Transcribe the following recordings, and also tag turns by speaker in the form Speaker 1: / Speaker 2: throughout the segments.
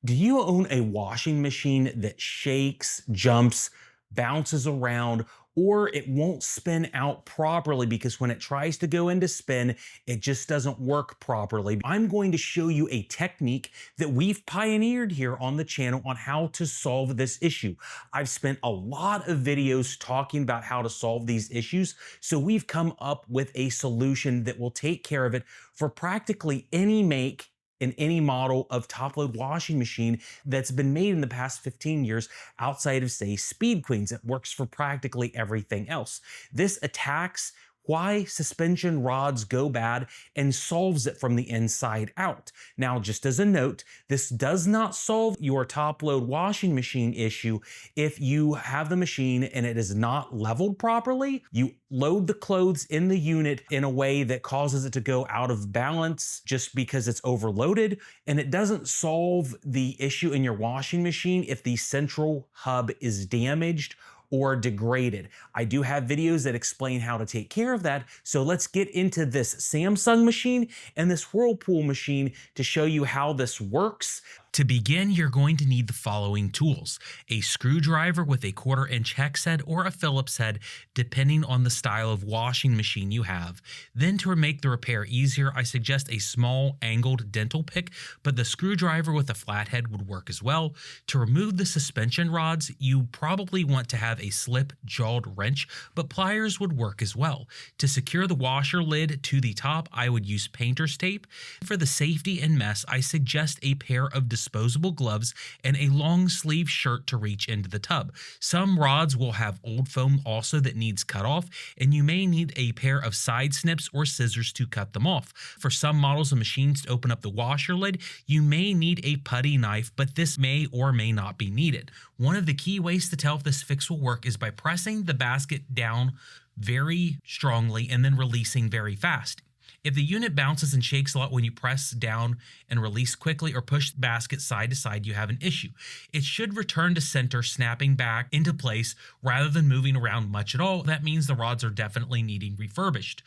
Speaker 1: Do you own a washing machine that shakes, jumps, bounces around, or it won't spin out properly because when it tries to go into spin, it just doesn't work properly? I'm going to show you a technique that we've pioneered here on the channel on how to solve this issue. I've spent a lot of videos talking about how to solve these issues, so we've come up with a solution that will take care of it for practically any make in any model of top load washing machine that's been made in the past 15 years outside of, say, Speed Queens. It works for practically everything else. This attacks why suspension rods go bad and solves it from the inside out. Now, just as a note, this does not solve your top load washing machine issue if you have the machine and it is not leveled properly. You load the clothes in the unit in a way that causes it to go out of balance just because it's overloaded, and it doesn't solve the issue in your washing machine if the central hub is damaged or degraded. I do have videos that explain how to take care of that, so let's get into this Samsung machine and this Whirlpool machine to show you how this works. To begin, you're going to need the following tools: a screwdriver with a 1/4-inch hex head or a Phillips head, depending on the style of washing machine you have. Then, to make the repair easier, I suggest a small angled dental pick, but the screwdriver with a flat head would work as well. To remove the suspension rods, you probably want to have a slip-jawed wrench, but pliers would work as well. To secure the washer lid to the top, I would use painter's tape. For the safety and mess, I suggest a pair of disposable gloves and a long sleeve shirt to reach into the tub. Some rods will have old foam also that needs cut off, and you may need a pair of side snips or scissors to cut them off. For some models of machines to open up the washer lid, you may need a putty knife, but this may or may not be needed. One of the key ways to tell if this fix will work is by pressing the basket down very strongly and then releasing very fast. If the unit bounces and shakes a lot when you press down and release quickly or push the basket side to side, you have an issue. It should return to center, snapping back into place rather than moving around much at all. That means the rods are definitely needing refurbished.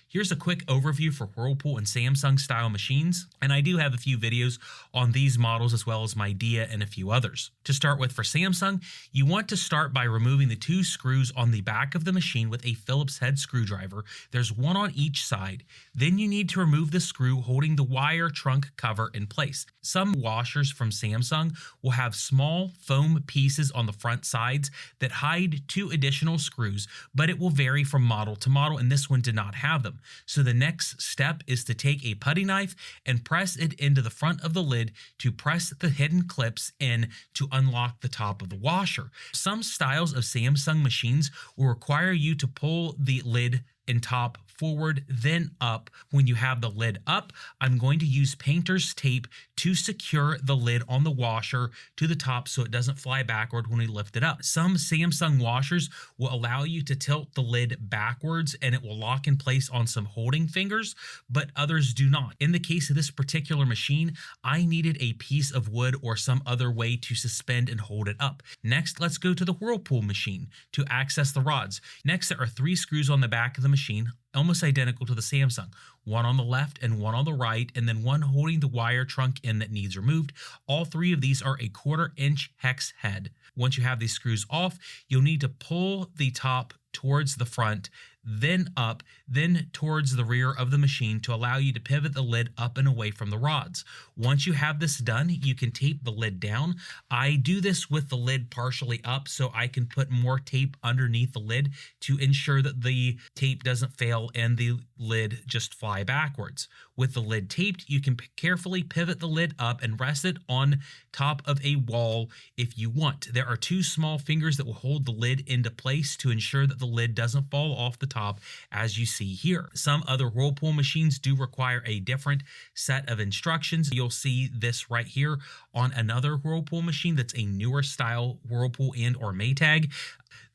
Speaker 1: Here's a quick overview for Whirlpool and Samsung style machines, and I do have a few videos on these models as well as my Dia and a few others. To start with, for Samsung, you want to start by removing the 2 screws on the back of the machine with a Phillips head screwdriver. There's one on each side. Then you need to remove the screw holding the wire trunk cover in place. Some washers from Samsung will have small foam pieces on the front sides that hide 2 additional screws, but it will vary from model to model, and this one did not have them. So the next step is to take a putty knife and press it into the front of the lid to press the hidden clips in to unlock the top of the washer. Some styles of Samsung machines will require you to pull the lid and top forward, then up. When you have the lid up, I'm going to use painter's tape to secure the lid on the washer to the top so it doesn't fly backward when we lift it up. Some Samsung washers will allow you to tilt the lid backwards and it will lock in place on some holding fingers, but others do not. In the case of this particular machine, I needed a piece of wood or some other way to suspend and hold it up. Next, let's go to the Whirlpool machine to access the rods. Next, there are 3 screws on the back of the machine, almost identical to the Samsung. One on the left and one on the right, and then one holding the wire trunk in that needs removed. All 3 of these are a 1/4-inch hex head. Once you have these screws off, you'll need to pull the top towards the front, then up, then towards the rear of the machine to allow you to pivot the lid up and away from the rods. Once you have this done, you can tape the lid down. I do this with the lid partially up so I can put more tape underneath the lid to ensure that the tape doesn't fail and the lid just fly backwards. With the lid taped, you can carefully pivot the lid up and rest it on top of a wall if you want. There are 2 small fingers that will hold the lid into place to ensure that the lid doesn't fall off the top, as you see here. Some other Whirlpool machines do require a different set of instructions. You'll see this right here on another Whirlpool machine that's a newer style Whirlpool and or Maytag.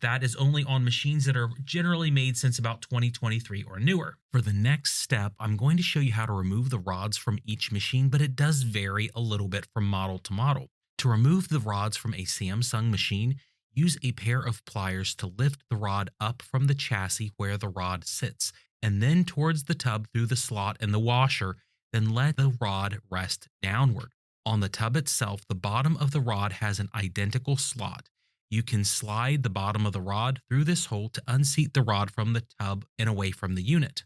Speaker 1: That is only on machines that are generally made since about 2023 or newer. For the next step, I'm going to show you how to remove the rods from each machine, but it does vary a little bit from model to model. To remove the rods from a Samsung machine, use a pair of pliers to lift the rod up from the chassis where the rod sits, and then towards the tub through the slot in the washer, then let the rod rest downward. On the tub itself, the bottom of the rod has an identical slot. You can slide the bottom of the rod through this hole to unseat the rod from the tub and away from the unit.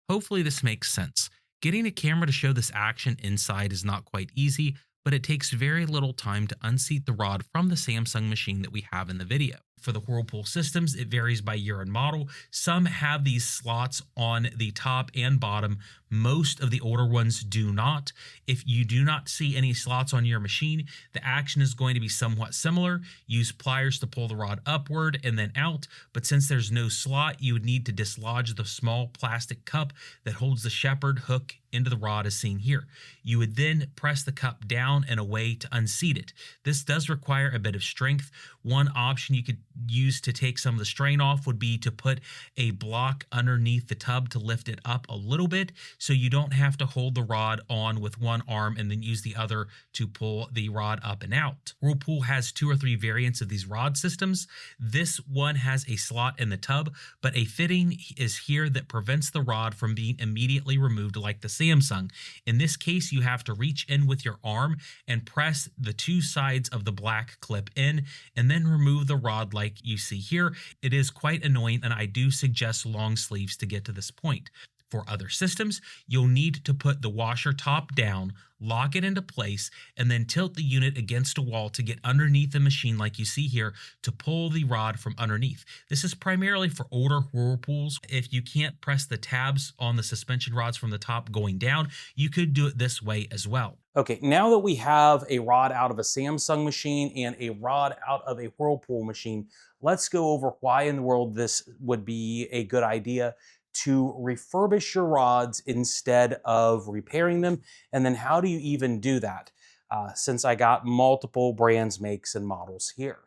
Speaker 1: Hopefully, this makes sense. Getting a camera to show this action inside is not quite easy, but it takes very little time to unseat the rod from the Samsung machine that we have in the video. For the Whirlpool systems, it varies by year and model. Some have these slots on the top and bottom. Most of the older ones do not. If you do not see any slots on your machine, the action is going to be somewhat similar. Use pliers to pull the rod upward and then out, but since there's no slot, you would need to dislodge the small plastic cup that holds the shepherd hook into the rod as seen here. You would then press the cup down and away to unseat it. This does require a bit of strength. One option you could use to take some of the strain off would be to put a block underneath the tub to lift it up a little bit, so you don't have to hold the rod on with one arm and then use the other to pull the rod up and out. Whirlpool has 2 or 3 variants of these rod systems. This one has a slot in the tub, but a fitting is here that prevents the rod from being immediately removed like the Samsung. In this case, you have to reach in with your arm and press the 2 sides of the black clip in and then remove the rod like you see here. It is quite annoying, and I do suggest long sleeves to get to this point. For other systems, you'll need to put the washer top down, lock it into place, and then tilt the unit against a wall to get underneath the machine like you see here to pull the rod from underneath. This is primarily for older Whirlpools. If you can't press the tabs on the suspension rods from the top going down, you could do it this way as well. Okay, now that we have a rod out of a Samsung machine and a rod out of a Whirlpool machine, let's go over why in the world this would be a good idea to refurbish your rods instead of repairing them. And then how do you even do that? Since I got multiple brands, makes, and models here.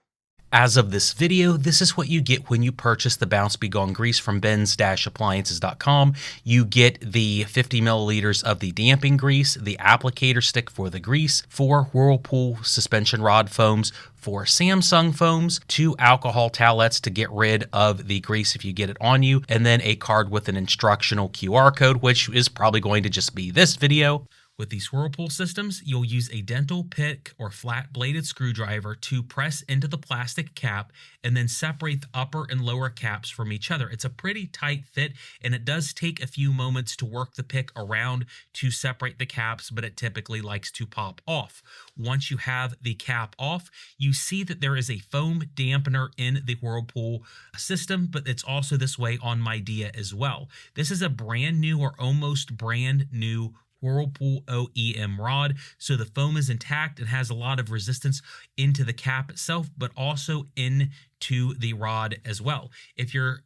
Speaker 1: As of this video, this is what you get when you purchase the Bounce Be Gone grease from bens-appliances.com. You get the 50 milliliters of the damping grease, the applicator stick for the grease, 4 Whirlpool suspension rod foams, 4 Samsung foams, 2 alcohol towelettes to get rid of the grease if you get it on you, and then a card with an instructional QR code, which is probably going to just be this video. With these Whirlpool systems, you'll use a dental pick or flat-bladed screwdriver to press into the plastic cap and then separate the upper and lower caps from each other. It's a pretty tight fit, and it does take a few moments to work the pick around to separate the caps, but it typically likes to pop off. Once you have the cap off, you see that there is a foam dampener in the Whirlpool system, but it's also this way on my Dia as well. This is a brand new or almost brand new Whirlpool OEM rod, so the foam is intact and has a lot of resistance into the cap itself, but also into the rod as well. If your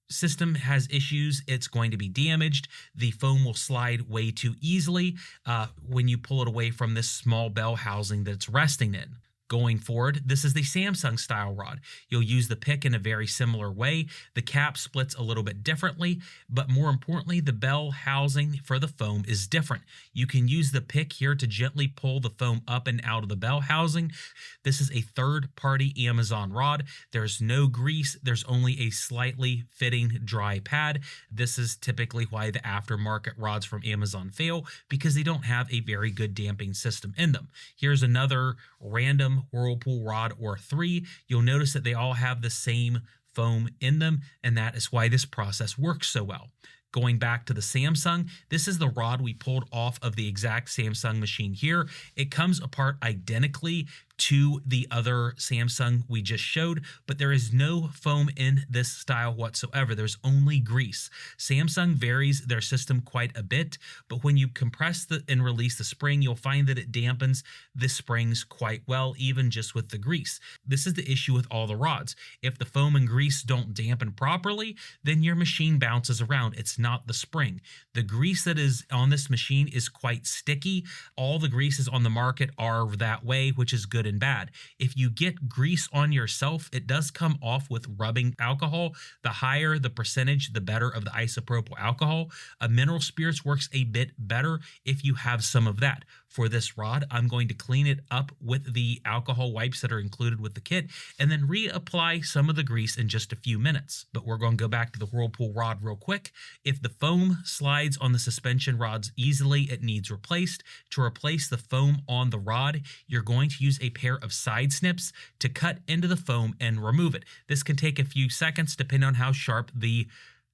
Speaker 1: system has issues, it's going to be damaged. The foam will slide way too easily when you pull it away from this small bell housing that it's resting in. Going forward, this is the Samsung style rod. You'll use the pick in a very similar way. The cap splits a little bit differently, but more importantly, the bell housing for the foam is different. You can use the pick here to gently pull the foam up and out of the bell housing. This is a third-party Amazon rod. There's no grease. There's only a slightly fitting dry pad. This is typically why the aftermarket rods from Amazon fail, because they don't have a very good damping system in them. Here's another random Whirlpool rod or 3. You'll notice that they all have the same foam in them, and that is why this process works so well. Going back to the Samsung, this is the rod we pulled off of the exact Samsung machine here. It comes apart identically to the other Samsung we just showed, but there is no foam in this style whatsoever. There's only grease. Samsung varies their system quite a bit, but when you compress and release the spring, you'll find that it dampens the springs quite well, even just with the grease. This is the issue with all the rods. If the foam and grease don't dampen properly, then your machine bounces around. It's not the spring. The grease that is on this machine is quite sticky. All the greases on the market are that way, which is good and bad. If you get grease on yourself, it does come off with rubbing alcohol. The higher the percentage, the better of the isopropyl alcohol. A mineral spirits works a bit better if you have some of that.
Speaker 2: for this rod. I'm going to clean it up with the alcohol wipes that are included with the kit and then reapply some of the grease in just a few minutes. But we're going to go back to the Whirlpool rod real quick. If the foam slides on the suspension rods easily, it needs replaced. To replace the foam on the rod, you're going to use a pair of side snips to cut into the foam and remove it. This can take a few seconds depending on how sharp the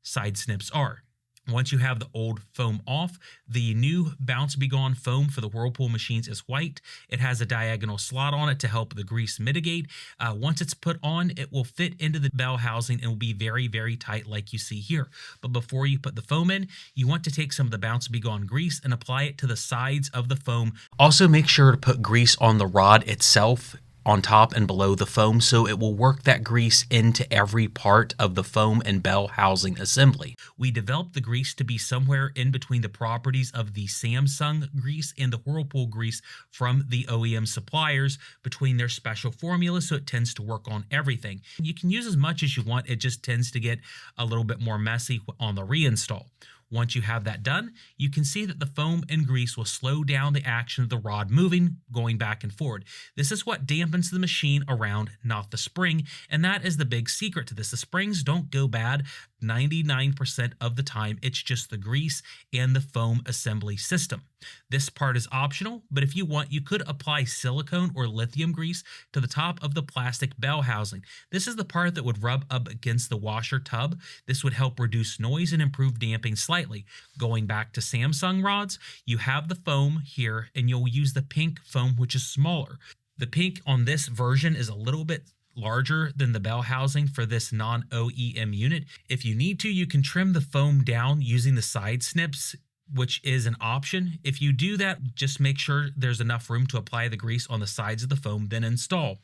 Speaker 2: side snips are. Once you have the old foam off, the new Bounce Be Gone foam for the Whirlpool machines is white. It has a diagonal slot on it to help the grease mitigate. Once it's put on, it will fit into the bell housing and will be very, very tight like you see here. But before you put the foam in, you want to take some of the Bounce Be Gone grease and apply it to the sides of the foam. Also make sure to put grease on the rod itself, on top and below the foam, so it will work that grease into every part of the foam and bell housing assembly. We developed the grease to be somewhere in between the properties of the Samsung grease and the Whirlpool grease from the OEM suppliers between their special formulas, so it tends to work on everything. You can use as much as you want, it just tends to get a little bit more messy on the reinstall. Once you have that done, you can see that the foam and grease will slow down the action of the rod moving, going back and forward. This is what dampens the machine around, not the spring, and that is the big secret to this. The springs don't go bad 99% of the time. It's just the grease and the foam assembly system. This part is optional, but if you want, you could apply silicone or lithium grease to the top of the plastic bell housing. This is the part that would rub up against the washer tub. This would help reduce noise and improve damping slightly. Going back to Samsung rods, you have the foam here, and you'll use the pink foam, which is smaller. The pink on this version is a little bit larger than the bell housing for this non-OEM unit. If you need to, you can trim the foam down using the side snips, which is an option. If you do that, just make sure there's enough room to apply the grease on the sides of the foam, then install.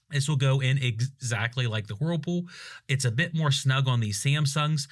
Speaker 2: This will go in exactly like the Whirlpool. It's a bit more snug on these Samsungs.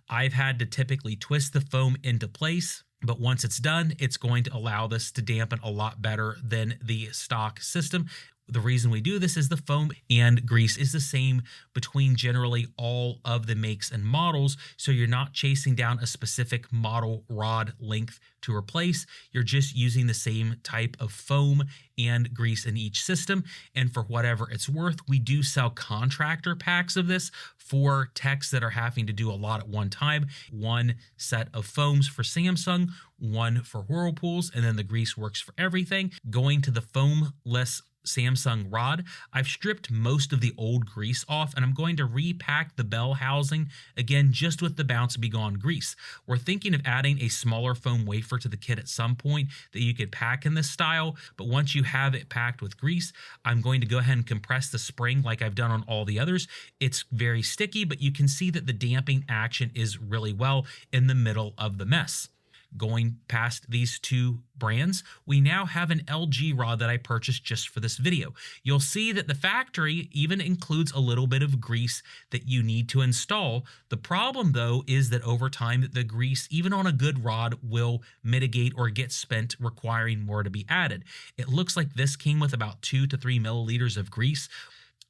Speaker 2: I've had to typically twist the foam into place, but once it's done, it's going to allow this to dampen a lot better than the stock system. The reason we do this is the foam and grease is the same between generally all of the makes and models, so you're not chasing down a specific model rod length to replace. You're just using the same type of foam and grease in each system, and for whatever it's worth, we do sell contractor packs of this for techs that are having to do a lot at one time. One set of foams for Samsung, one for Whirlpools, and then the grease works for everything. Going to the foamless Samsung rod, I've stripped most of the old grease off, and I'm going to repack the bell housing again just with the Bounce Be Gone grease. We're thinking of adding a smaller foam wafer to the kit at some point that you could pack in this style, but once you have it packed with grease, I'm going to go ahead and compress the spring like I've done on all the others. It's very sticky, but you can see that the damping action is really well in the middle of the mess. Going past these two brands, we now have an LG rod that I purchased just for this video. You'll see that the factory even includes a little bit of grease that you need to install. The problem though is that over time the grease, even on a good rod, will mitigate or get spent, requiring more to be added. It looks like this came with about 2 to 3 milliliters of grease.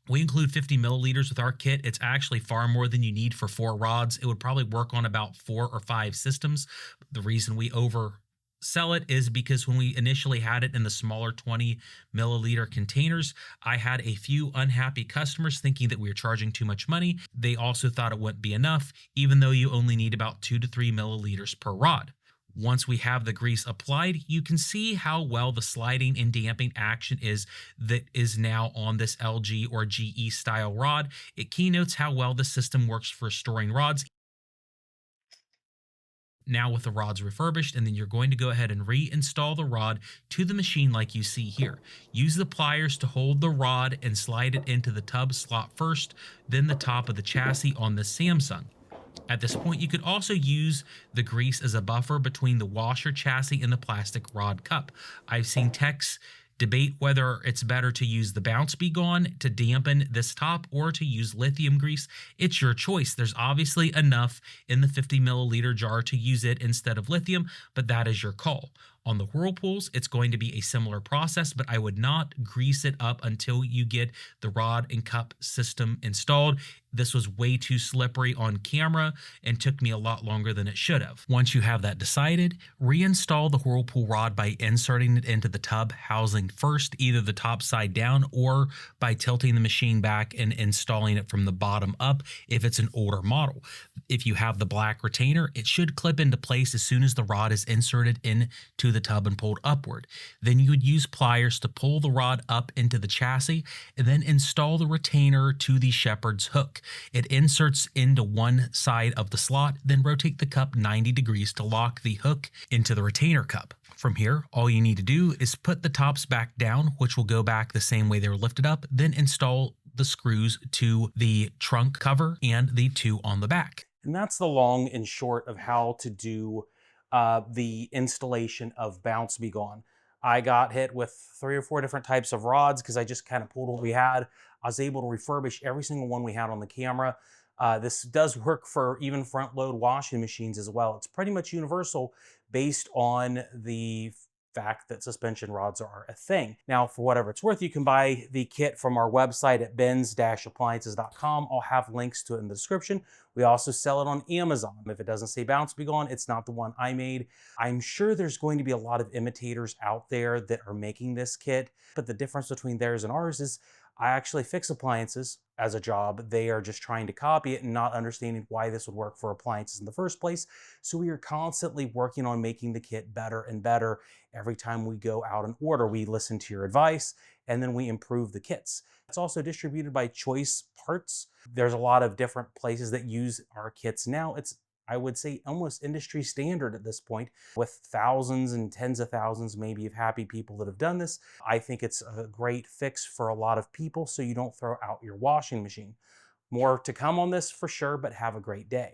Speaker 2: We include 50 milliliters with our kit. It's actually far more than you need for 4 rods. It would probably work on about 4 or 5 systems. The reason we oversell it is because when we initially had it in the smaller 20 milliliter containers, I had a few unhappy customers thinking that we were charging too much money. They also thought it wouldn't be enough, even though you only need about 2 to 3 milliliters per rod. Once we have the grease applied, you can see how well the sliding and damping action is that is now on this LG or GE style rod. It keynotes how well the system works for storing rods. Now with the rods refurbished, and then you're going to go ahead and reinstall the rod to the machine like you see here. Use the pliers to hold the rod and slide it into the tub slot first, then the top of the chassis on the Samsung. At this point, you could also use the grease as a buffer between the washer chassis and the plastic rod cup. I've seen techs debate whether it's better to use the Bounce Be Gone to dampen this top or to use lithium grease. It's your choice. There's obviously enough in the 50 milliliter jar to use it instead of lithium, but that is your call. On the Whirlpools, it's going to be a similar process, but I would not grease it up until you get the rod and cup system installed. This was way too slippery on camera and took me a lot longer than it should have. Once you have that decided, reinstall the Whirlpool rod by inserting it into the tub housing first, either the top side down or by tilting the machine back and installing it from the bottom up if it's an older model. If you have the black retainer, it should clip into place as soon as the rod is inserted into the tub and pulled upward. Then you would use pliers to pull the rod up into the chassis and then install the retainer to the shepherd's hook. It inserts into one side of the slot, then rotate the cup 90 degrees to lock the hook into the retainer cup. From here, all you need to do is put the tops back down, which will go back the same way they were lifted up, then install the screws to the trunk cover and the two on the back.
Speaker 1: And that's the long and short of how to do the installation of Bounce Be Gone. I got hit with 3 or 4 different types of rods because I just kind of pulled what we had. I was able to refurbish every single one we had on the camera. This does work for even front load washing machines as well. It's pretty much universal based on the fact that suspension rods are a thing. Now, for whatever it's worth, you can buy the kit from our website at bens-appliances.com. I'll have links to it in the description. We also sell it on Amazon. If it doesn't say Bounce Be Gone, it's not the one I made. I'm sure there's going to be a lot of imitators out there that are making this kit, but the difference between theirs and ours is I actually fix appliances as a job. They are just trying to copy it and not understanding why this would work for appliances in the first place. So we are constantly working on making the kit better and better. Every time we go out and order, we listen to your advice and then we improve the kits. It's also distributed by Choice Parts. There's a lot of different places that use our kits now. It's, I would say, almost industry standard at this point, with thousands and tens of thousands maybe of happy people that have done this. I think it's a great fix for a lot of people so you don't throw out your washing machine. More to come on this for sure, but have a great day.